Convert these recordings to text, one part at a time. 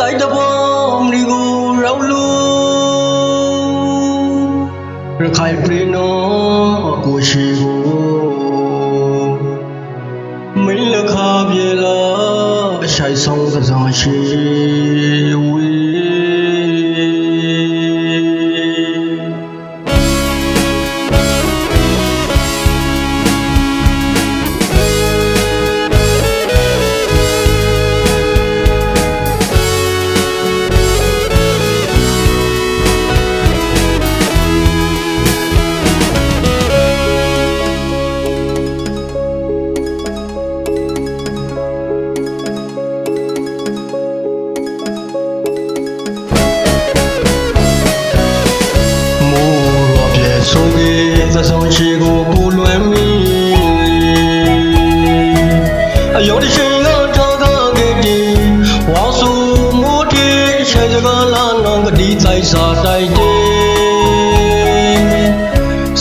တိုက်တပေါ်ဒီကိုရောက်လို့ရခိုင်ပြည်နော်ကိုရှိကိုမင်းလခါပြေလာရှိုက်ဆောင်ကစားရှိဝေသဆောင်ရှိကိုပူလွယ်မိအယောတရှိန်ကထောကားခဲ့တီဝါဆူမိုးတီချေစကားလာနောင်ကတိဆိုင်စာတိုက်တီ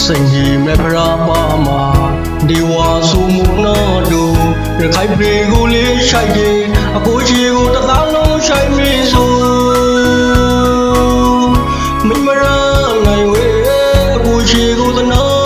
စိန်ကြီးမဲ့ဖရာပါမာဒီဝါဆူမိုးနော်တို့ရခိုင်ပြည်ကိုလေးရှိုက်တီအကိုချီကိုတသားလုံးရှိုက်မိဆိုမိမရနိုင်ဝေအကိုချီကိုသနာ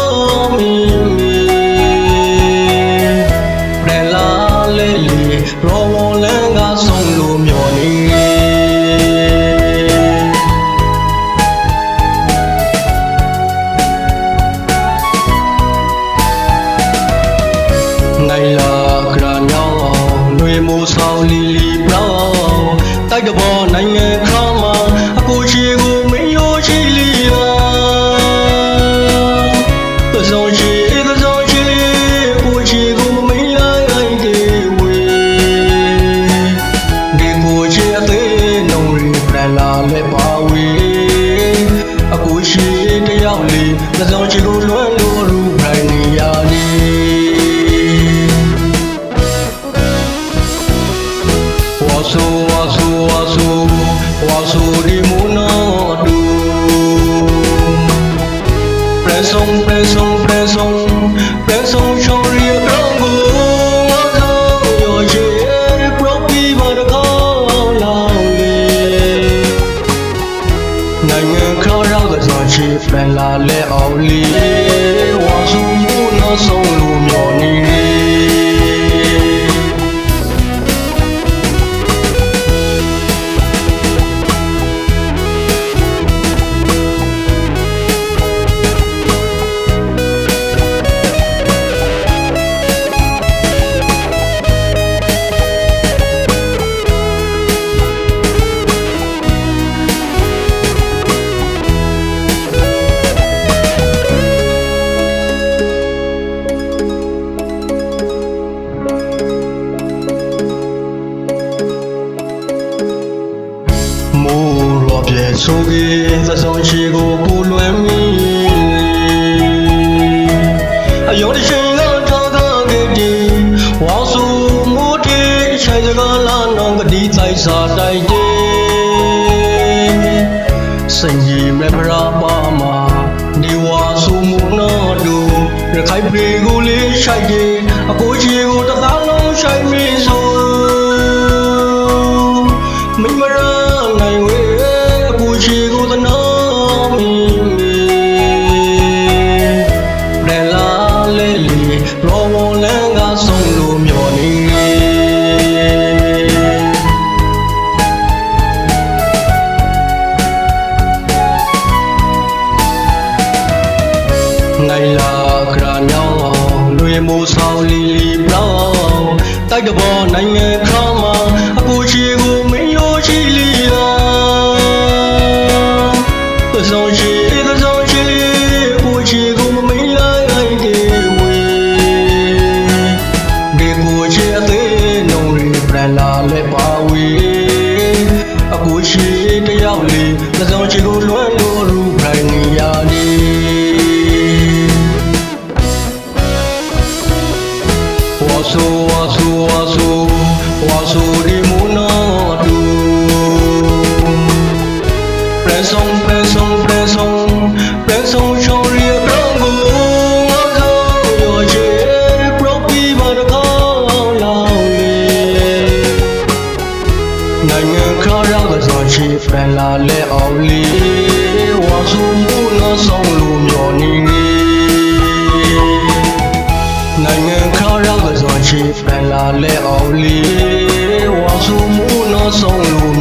နိုင်လာခရာညောင်းလွေမိုးဆောင်လီလီပြောင်းတိုက်တဘောနိုင်ငံခါမှာအကိုရှိကိုမင်းရိုးရှိလီယာသဆောင်ရှိကိုရှိကိုမင်းလိုက်ကေဝေဒီကိုရှိအသေးနှုံရီပြန်လာလဲပါဝေအကိုရှိတယောက်လေးသဆောင်ရှိကိုလွမ်းလို့ရူဖိုင်နေရနေဝါဆူဒီမူနောဒူပရဆုံရှောင်းရီကောင်းကိုဝါဆောင်ရောရှိပရောပီဘာတကောင်းလောင်းလေနိုင်ငံခါရောက်ကစားချီပြန်လာလဲအောင်လီဝါဆူမူနောဆုံးလို့မျောနေဆိုကေသဆောင်ရှိကိုပူလွယ်မိအယောတရှိန်ကထောကားခဲ့တီဝါဆူမိုးတီချေစကားလာနောင်ကတိဆိုင်စာတိုက်တီစိန်ကြီးမဲ့ဖရာပါမာဒီဝါဆူမိုးနော်တို့ရခိုင်ပြည်ကိုလေးရှိုက်တီအကိုချီကိုတသားလုံးရှိုက်မိဆိုမိမရနိုင်ဝေရှိကိုသနာမီရလာလေလီရောဝလန်ကဆုံးလို့မျောနေနိုင်လာခရာညောင်းလွေမိုးဆောင်လီလီပြောင်းတိုက်တဘောနိုင်ငံခါမှာအကိုရှိကိုမင်းရိုးရှိလီယာသဆောင်ရှိကိုရှိကိုမင်းလိုက်ကေဝေဒီကိုရှိအသေးနှုံရီပြန်လာလဲပါဝေအကိုရှိတယောက်လေးသဆောင်ရှိကိုလွမ်းလို့ရူဖိုင်နေရနေဝါဆူဒီမူနောဒူပရဆုံရှောင်းရီကောင်းကိုဝါဆောင်ရောရှိပရောပီဘာတကောင်းလောင်းလေ နိုင်ငံခါရကစွန်ချီဖန်လာလဲအောင်လီဝါစုမှုနော်ဆောင်လို့မျောနေနေနိုင်ငံခါရကစွန်ချီဖန်လာလဲအောင်လီဝါစုမှုနော်ဆောင်လို့